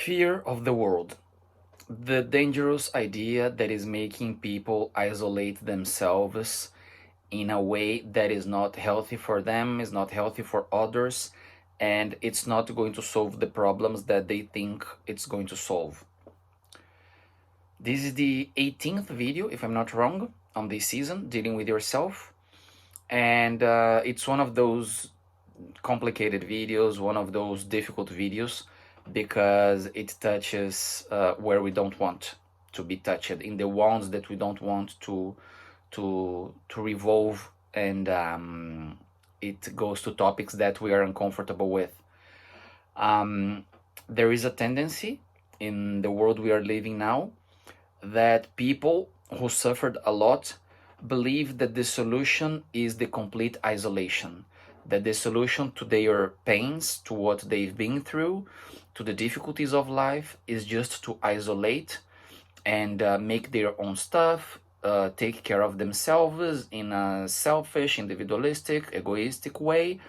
Fear of the world. The dangerous idea that is making people isolate themselves in a way that is not healthy for them, is not healthy for others, and it's not going to solve the problems that they think it's going to solve. This is the 18th video, if I'm not wrong, on this season, dealing with yourself. And it's one of those complicated videos, one of those difficult videos, because it touches where we don't want to be touched, in the wounds that we don't want to revolve, and it goes to topics that we are uncomfortable with. There is a tendency in the world we are living now that people who suffered a lot believe that the solution is the complete isolation, that the solution to their pains, to what they've been through, to the difficulties of life, is just to isolate and make their own stuff, take care of themselves in a selfish, individualistic, egoistic way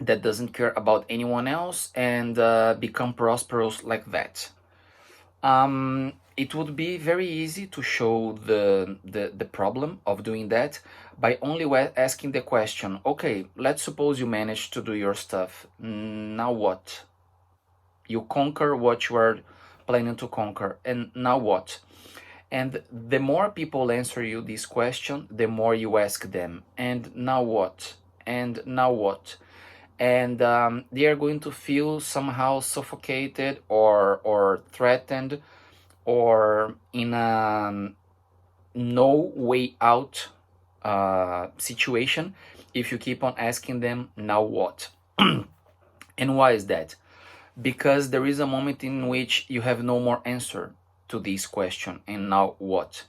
that doesn't care about anyone else, and become prosperous like that. It would be very easy to show the problem of doing that by only asking the question, okay, let's suppose you manage to do your stuff. Now what? You conquer what you are planning to conquer, and now what? And the more people answer you this question, the more you ask them, and now what? And now what? And they are going to feel somehow suffocated or threatened, or in a no way out situation if you keep on asking them, now what? And why is that? Because there is a moment in which you have no more answer to this question, and now what?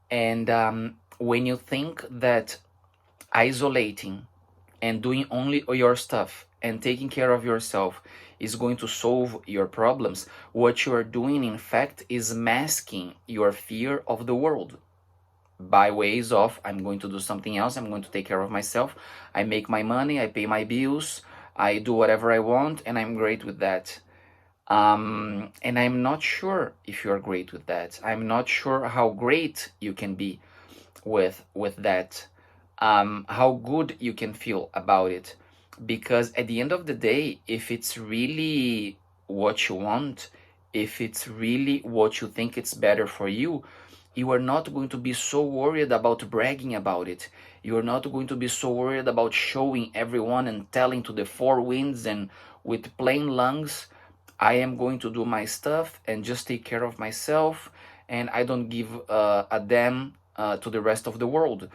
And when you think that isolating and doing only your stuff and taking care of yourself is going to solve your problems, what you are doing, in fact, is masking your fear of the world by ways of, I'm going to do something else, I'm going to take care of myself, I make my money, I pay my bills, I do whatever I want, and I'm great with that. And I'm not sure if you're great with that. I'm not sure how great you can be with that, how good you can feel about it. Because at the end of the day, if it's really what you want, if it's really what you think it's better for you, you are not going to be so worried about bragging about it. You are not going to be so worried about showing everyone and telling to the four winds and with plain lungs, I am going to do my stuff and just take care of myself, and I don't give a damn to the rest of the world.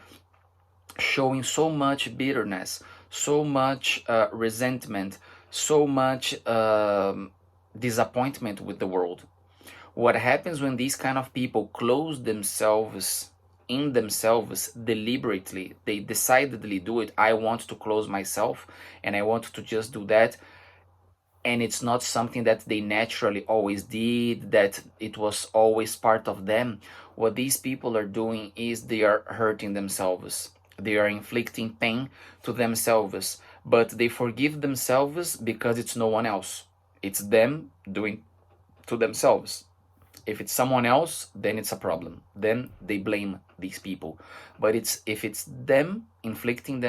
Showing so much bitterness, so much resentment, so much disappointment with the world. What happens when these kind of people close themselves in themselves deliberately, they decidedly do it, I want to close myself and I want to just do that, and it's not something that they naturally always did, that it was always part of them. What these people are doing is they are hurting themselves. They are inflicting pain to themselves, but they forgive themselves because it's no one else. It's them doing to themselves. If it's someone else, then it's a problem. Then they blame these people. But if it's them inflicting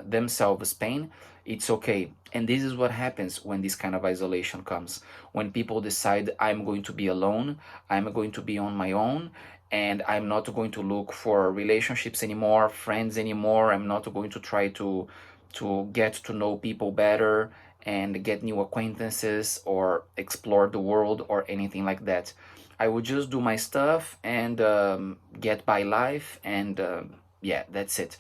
themselves pain, it's okay. And this is what happens when this kind of isolation comes. When people decide, I'm going to be alone, I'm going to be on my own, and I'm not going to look for relationships anymore, friends anymore. I'm not going to try to get to know people better and get new acquaintances or explore the world or anything like that. I would just do my stuff and get by life, and yeah, that's it.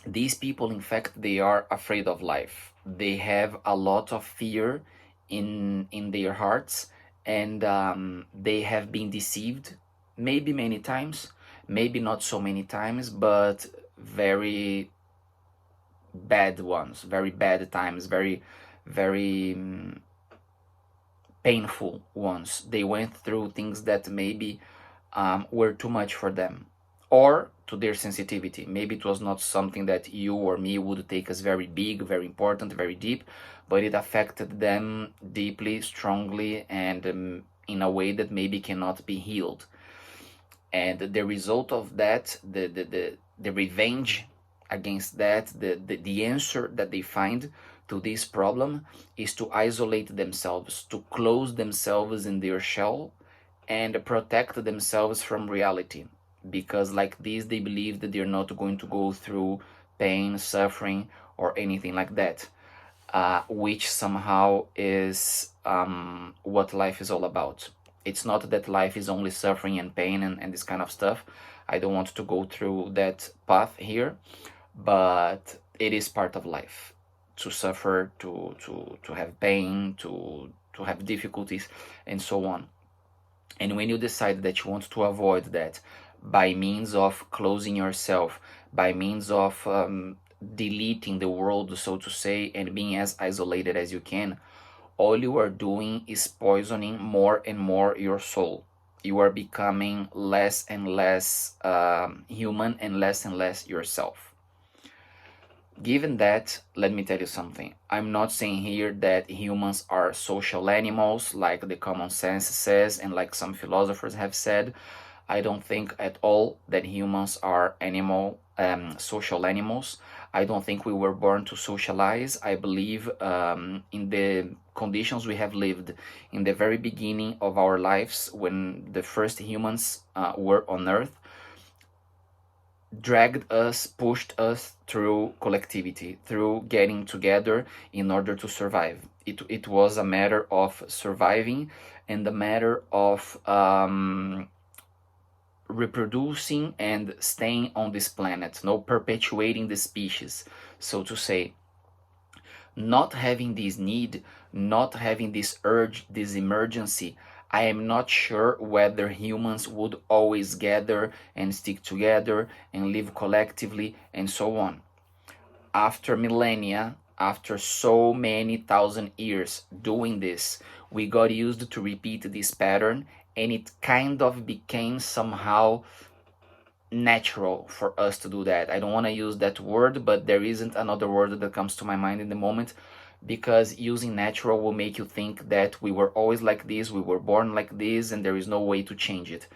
These people, in fact, they are afraid of life. They have a lot of fear in their hearts, and they have been deceived, maybe many times, maybe not so many times, but very bad ones, very bad times, very painful ones. They went through things that maybe were too much for them. or to their sensitivity. Maybe it was not something that you or me would take as very big, very important, very deep, but it affected them deeply, strongly, and in a way that maybe cannot be healed. And the result of that, the revenge against that, the answer that they find to this problem is to isolate themselves, to close themselves in their shell and protect themselves from reality, because like this they believe that they're not going to go through pain, suffering, or anything like that, which somehow is what life is all about. It's not that life is only suffering and pain and this kind of stuff. I don't want to go through that path here, but it is part of life to suffer, to have pain, to have difficulties, and so on. And when you decide that you want to avoid that by means of closing yourself, by means of deleting the world, so to say, and being as isolated as you can, all you are doing is poisoning more and more your soul. You are becoming less and less human and less yourself. Given that, let me tell you something. I'm not saying here that humans are social animals like the common sense says and like some philosophers have said. I don't think at all that humans are social animals. I don't think we were born to socialize. I believe in the conditions we have lived in the very beginning of our lives when the first humans were on Earth, dragged us, pushed us through collectivity, through getting together in order to survive. It was a matter of surviving and a matter of reproducing and staying on this planet, no, perpetuating the species, so to say. Not having this need, not having this urge, this emergency, I am not sure whether humans would always gather and stick together and live collectively and so on. After millennia, after so many thousand years doing this, we got used to repeat this pattern, and it kind of became somehow natural for us to do that. I don't want to use that word, but there isn't another word that comes to my mind in the moment, because using natural will make you think that we were always like this, we were born like this, and there is no way to change it.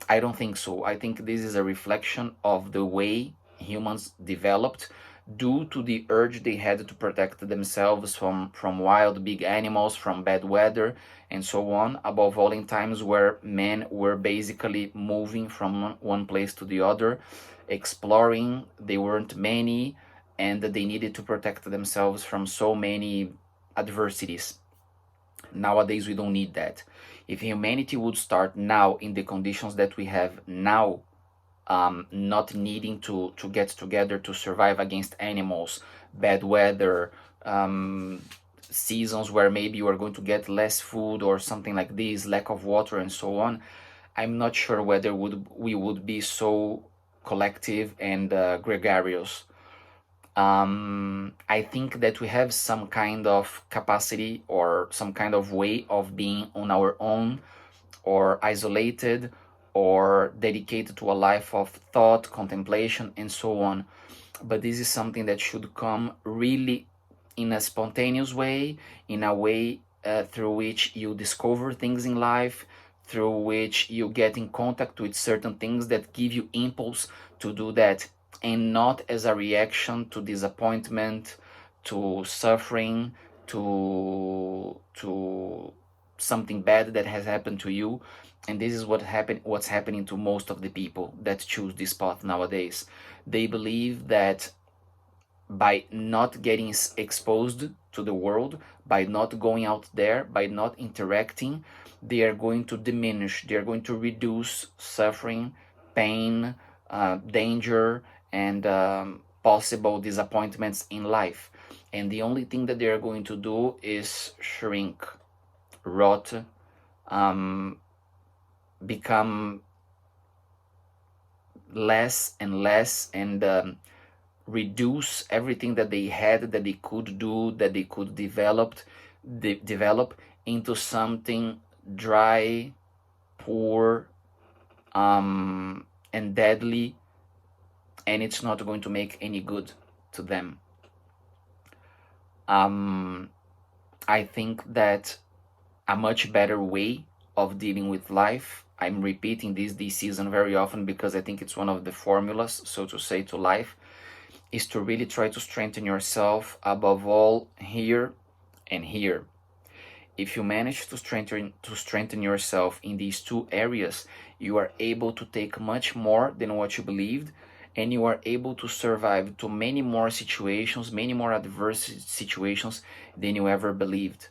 I don't think so. I think this is a reflection of the way humans developed due to the urge they had to protect themselves from wild big animals, from bad weather, and so on. Above all, in times where men were basically moving from one place to the other, exploring, they weren't many, and they needed to protect themselves from so many adversities. Nowadays, we don't need that. If humanity would start now in the conditions that we have now, not needing to get together to survive against animals, bad weather, seasons where maybe you are going to get less food or something like this, lack of water and so on, I'm not sure whether we would be so collective and gregarious. I think that we have some kind of capacity or some kind of way of being on our own, or isolated, or dedicated to a life of thought, contemplation, and so on. But this is something that should come really in a spontaneous way, in a way through which you discover things in life, through which you get in contact with certain things that give you impulse to do that, and not as a reaction to disappointment, to suffering, to something bad that has happened to you. And this is what's happening to most of the people that choose this path nowadays. They believe that by not getting exposed to the world, by not going out there, by not interacting, they are going to diminish, they are going to reduce suffering, pain, danger, and possible disappointments in life. And the only thing that they are going to do is shrink, rot, become less and less, and reduce everything that they had, that they could do, that they could develop into something dry, poor, and deadly, and it's not going to make any good to them. I think that a much better way of dealing with life, I'm repeating this season very often because I think it's one of the formulas, so to say, to life, is to really try to strengthen yourself above all here and here. If you manage to strengthen yourself in these two areas, you are able to take much more than what you believed, and you are able to survive to many more situations, many more adverse situations than you ever believed.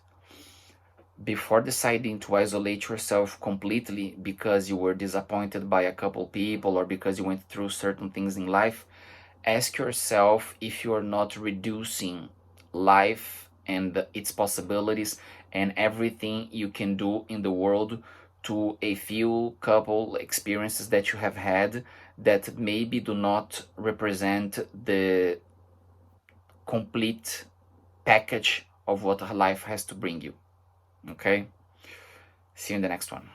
Before deciding to isolate yourself completely because you were disappointed by a couple people or because you went through certain things in life, ask yourself if you are not reducing life and its possibilities and everything you can do in the world to a few couple experiences that you have had that maybe do not represent the complete package of what life has to bring you. Okay? See you in the next one.